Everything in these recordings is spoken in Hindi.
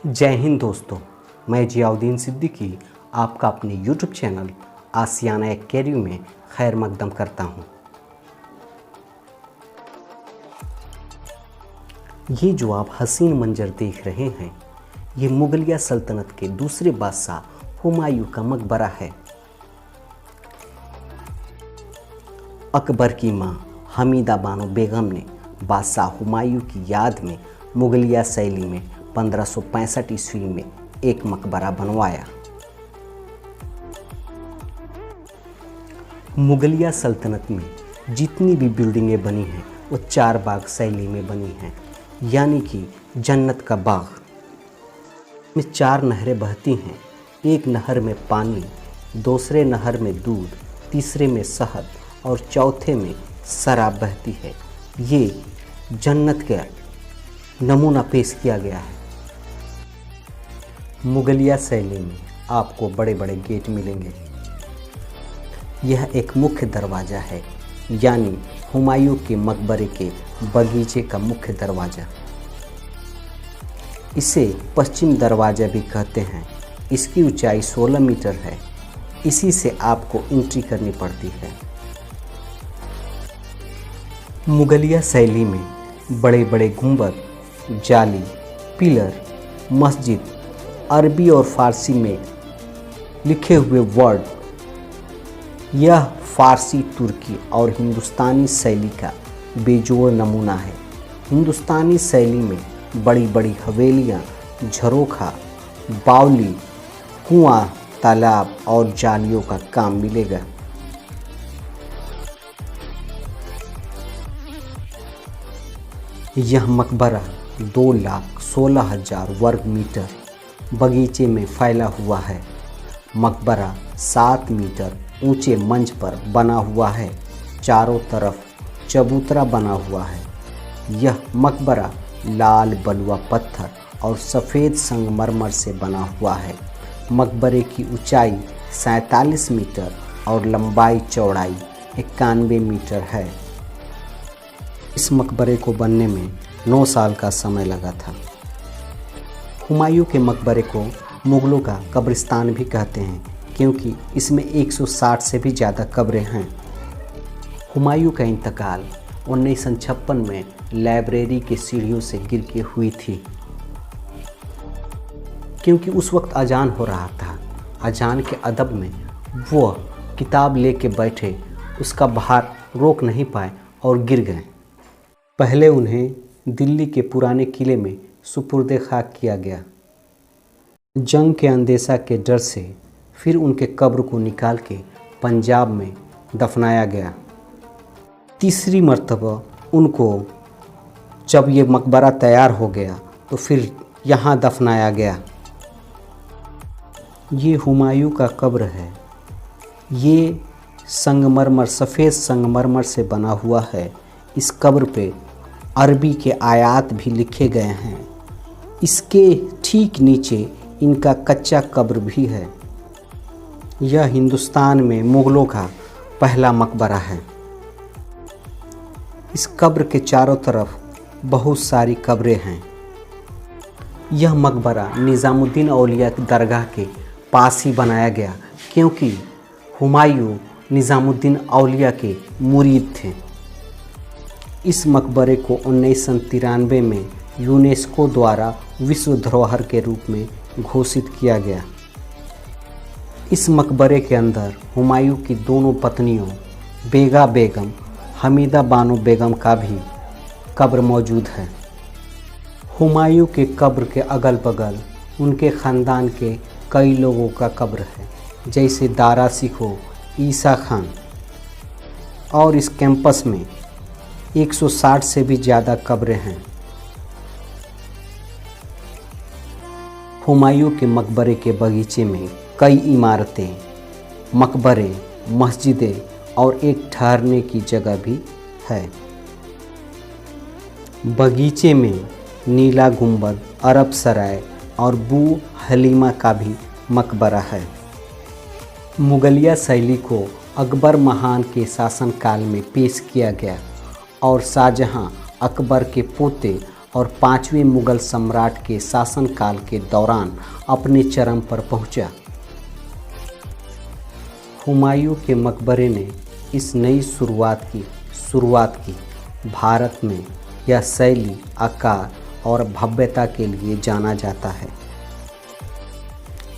जय हिंद दोस्तों, मैं जियाउद्दीन सिद्दीकी आपका अपने YouTube चैनल आसियाना एक्वेरियम में खैर मकदम करता हूँ। ये जो आप हसीन मंजर देख रहे हैं, ये मुगलिया सल्तनत के दूसरे बादशाह हुमायूं का मकबरा है। अकबर की मां हमीदा बानो बेगम ने बादशाह हुमायूं की याद में मुगलिया शैली में 1565 ईस्वी में एक मकबरा बनवाया। मुगलिया सल्तनत में जितनी भी बिल्डिंगें बनी हैं वो 4 बाग शैली में बनी हैं, यानी कि जन्नत का बाग में 4 नहरें बहती हैं। एक नहर में पानी, दूसरे नहर में दूध, तीसरे में शहद और चौथे में शराब बहती है। ये जन्नत का नमूना पेश किया गया है। मुगलिया शैली में आपको बड़े बड़े गेट मिलेंगे। यह एक मुख्य दरवाज़ा है, यानी हुमायूं के मकबरे के बगीचे का मुख्य दरवाज़ा। इसे पश्चिम दरवाज़ा भी कहते हैं। इसकी ऊंचाई 16 मीटर है। इसी से आपको एंट्री करनी पड़ती है। मुगलिया शैली में बड़े बड़े गुंबद, जाली, पिलर, मस्जिद, अरबी और फारसी में लिखे हुए वर्ड, यह फारसी, तुर्की और हिंदुस्तानी शैली का बेजोड़ नमूना है। हिंदुस्तानी शैली में बड़ी बड़ी हवेलियाँ, झरोखा, बावली, कुआं, तालाब और जालियों का काम मिलेगा। यह मकबरा 2,16,000 वर्ग मीटर बगीचे में फैला हुआ है। मकबरा 7 मीटर ऊंचे मंच पर बना हुआ है। चारों तरफ चबूतरा बना हुआ है। यह मकबरा लाल बलुआ पत्थर और सफ़ेद संगमरमर से बना हुआ है। मकबरे की ऊंचाई 47 मीटर और लंबाई चौड़ाई 91 मीटर है। इस मकबरे को बनने में 9 साल का समय लगा था। हुमायूं के मकबरे को मुग़लों का कब्रिस्तान भी कहते हैं, क्योंकि इसमें 160 से भी ज़्यादा कब्रें हैं। हुमायूं का इंतकाल 1956 में लाइब्रेरी के सीढ़ियों से गिर के हुई थी, क्योंकि उस वक्त अजान हो रहा था। अजान के अदब में वो किताब लेके बैठे, उसका भार रोक नहीं पाए और गिर गए। पहले उन्हें दिल्ली के पुराने किले में सुपुर्दे खाक किया गया। जंग के अंदेशा के डर से फिर उनके कब्र को निकाल के पंजाब में दफनाया गया। तीसरी मर्तबा उनको जब ये मकबरा तैयार हो गया तो फिर यहाँ दफनाया गया। ये हुमायूं का कब्र है। ये संगमरमर, सफ़ेद संगमरमर से बना हुआ है। इस कब्र पे अरबी के आयात भी लिखे गए हैं। इसके ठीक नीचे इनका कच्चा कब्र भी है। यह हिंदुस्तान में मुग़लों का पहला मकबरा है। इस कब्र के चारों तरफ बहुत सारी कब्रें हैं। यह मकबरा निज़ामुद्दीन औलिया की दरगाह के पास ही बनाया गया, क्योंकि हुमायूं निज़ामुद्दीन औलिया के मुरीद थे। इस मकबरे को 1993 में यूनेस्को द्वारा विश्व धरोहर के रूप में घोषित किया गया। इस मकबरे के अंदर हुमायूं की दोनों पत्नियों बेगा बेगम, हमीदा बानो बेगम का भी कब्र मौजूद है। हुमायूं के कब्र के अगल बगल उनके ख़ानदान के कई लोगों का कब्र है, जैसे दारा सिखो, ईसा खान। और इस कैंपस में 160 से भी ज़्यादा कब्रें हैं। हुमायूं के मकबरे के बगीचे में कई इमारतें, मकबरे, मस्जिदें और एक ठहरने की जगह भी है। बगीचे में नीला गुंबद, अरब सराय और बू हलीमा का भी मकबरा है। मुगलिया शैली को अकबर महान के शासनकाल में पेश किया गया और शाहजहां अकबर के पोते और 5वें मुग़ल सम्राट के शासनकाल के दौरान अपने चरम पर पहुंचा। हुमायूं के मकबरे ने इस नई शुरुआत की। भारत में यह शैली, आकार और भव्यता के लिए जाना जाता है।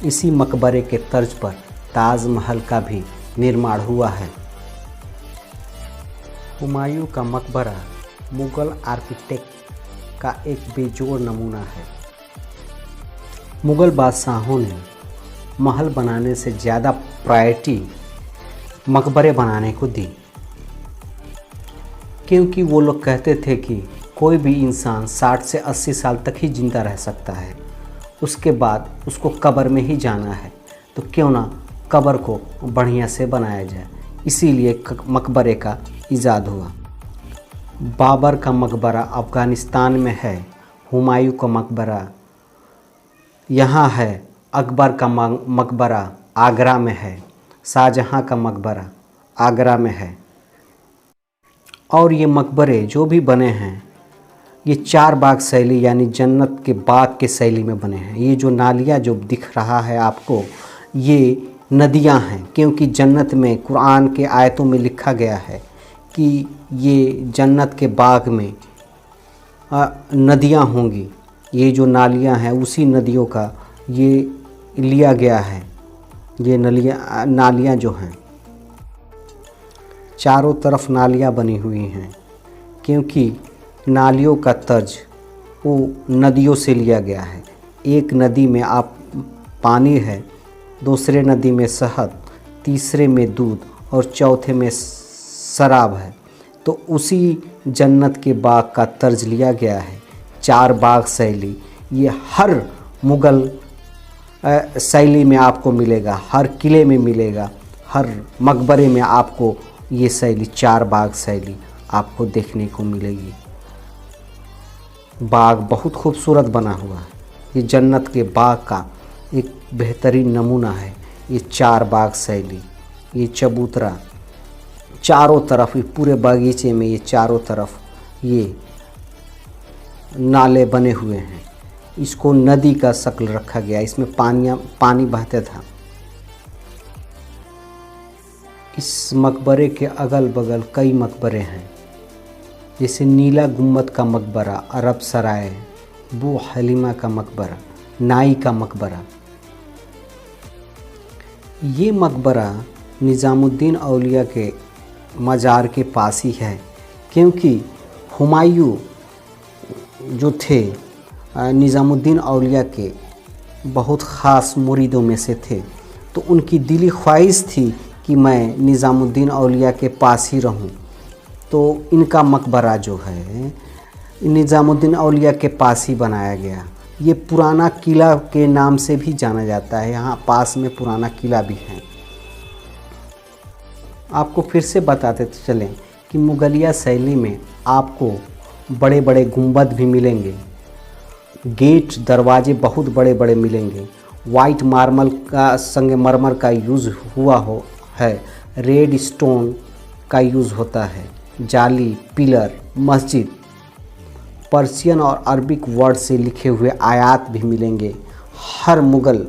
इसी मकबरे के तर्ज पर ताजमहल का भी निर्माण हुआ है। हुमायूं का मकबरा मुग़ल आर्किटेक्ट का एक बेजोड़ नमूना है। मुग़ल बादशाहों ने महल बनाने से ज़्यादा प्रायोरिटी मकबरे बनाने को दी, क्योंकि वो लोग कहते थे कि कोई भी इंसान 60 से 80 साल तक ही जिंदा रह सकता है, उसके बाद उसको कब्र में ही जाना है, तो क्यों ना कब्र को बढ़िया से बनाया जाए। इसीलिए मकबरे का ईजाद हुआ। बाबर का मकबरा अफ़गानिस्तान में है। हुमायूं का मकबरा यहाँ है। अकबर का मकबरा आगरा में है। शाहजहाँ का मकबरा आगरा में है। और ये मकबरे जो भी बने हैं ये 4 बाग शैली यानी जन्नत के बाग के शैली में बने हैं। ये जो नालियाँ जो दिख रहा है आपको, ये नदियाँ हैं, क्योंकि जन्नत में कुरान के आयतों में लिखा गया है कि ये जन्नत के बाग में नदियाँ होंगी। ये जो नालियाँ हैं उसी नदियों का ये लिया गया है। ये नालियाँ जो हैं, चारों तरफ नालियाँ बनी हुई हैं, क्योंकि नालियों का तर्ज वो नदियों से लिया गया है। एक नदी में आप पानी है, दूसरे नदी में शहद, तीसरे में दूध और चौथे में शराब है। तो उसी जन्नत के बाग का तर्ज लिया गया है। 4 बाग शैली ये हर मुग़ल शैली में आपको मिलेगा, हर किले में मिलेगा, हर मकबरे में आपको ये शैली 4 बाग शैली आपको देखने को मिलेगी। बाग बहुत खूबसूरत बना हुआ है। ये जन्नत के बाग का एक बेहतरीन नमूना है। ये 4 बाग शैली, ये चबूतरा चारों तरफ, ये पूरे बागीचे में ये चारों तरफ ये नाले बने हुए हैं। इसको नदी का शक्ल रखा गया, इसमें पानी बहता था। इस मकबरे के अगल बगल कई मकबरे हैं, जैसे नीला गुम्बद का मकबरा, अरब सराय, बू हलीमा का मकबरा, नाई का मकबरा। ये मकबरा निज़ामुद्दीन औलिया के मज़ार के पास ही है, क्योंकि हुमायूं जो थे निज़ामुद्दीन औलिया के बहुत ख़ास मुरीदों में से थे। तो उनकी दिली ख्वाहिश थी कि मैं निज़ामुद्दीन औलिया के पास ही रहूं। तो इनका मकबरा जो है निज़ामुद्दीन औलिया के पास ही बनाया गया। ये पुराना किला के नाम से भी जाना जाता है। यहाँ पास में पुराना किला भी है। आपको फिर से बताते चलें कि मुगलिया शैली में आपको बड़े बड़े गुंबद भी मिलेंगे, गेट दरवाजे बहुत बड़े बड़े मिलेंगे, वाइट मार्बल का संगमरमर का यूज़ हुआ है, रेड स्टोन का यूज़ होता है, जाली, पिलर, मस्जिद, पर्शियन और अरबिक वर्ड से लिखे हुए आयात भी मिलेंगे। हर मुग़ल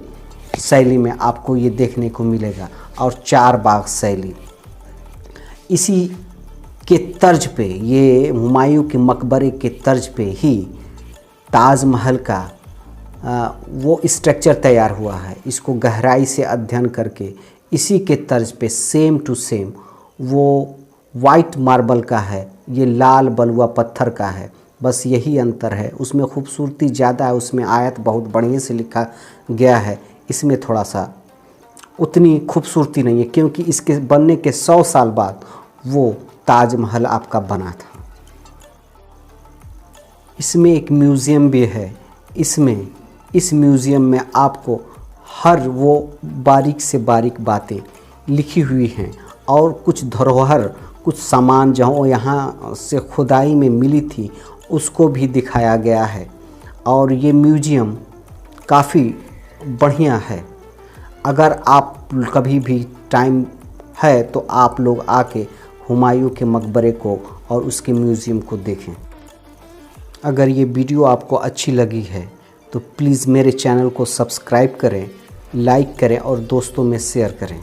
शैली में आपको ये देखने को मिलेगा। और 4 बाग शैली, इसी के तर्ज पे, ये हुमायूं के मकबरे के तर्ज पे ही ताजमहल का वो स्ट्रक्चर तैयार हुआ है। इसको गहराई से अध्ययन करके इसी के तर्ज पे सेम टू सेम वो वाइट मार्बल का है, ये लाल बलुआ पत्थर का है। बस यही अंतर है, उसमें खूबसूरती ज़्यादा है, उसमें आयत बहुत बढ़िया से लिखा गया है। इसमें थोड़ा सा उतनी खूबसूरती नहीं है, क्योंकि इसके बनने के 100 साल बाद वो ताजमहल आपका बना था। इसमें एक म्यूज़ियम भी है। इस म्यूज़ियम में आपको हर वो बारीक से बारीक बातें लिखी हुई हैं, और कुछ धरोहर, कुछ सामान जो यहाँ से खुदाई में मिली थी उसको भी दिखाया गया है। और ये म्यूज़ियम काफ़ी बढ़िया है। अगर आप कभी भी टाइम है तो आप लोग आके हुमायूं के मकबरे को और उसके म्यूज़ियम को देखें। अगर ये वीडियो आपको अच्छी लगी है तो प्लीज़ मेरे चैनल को सब्सक्राइब करें, लाइक करें और दोस्तों में शेयर करें।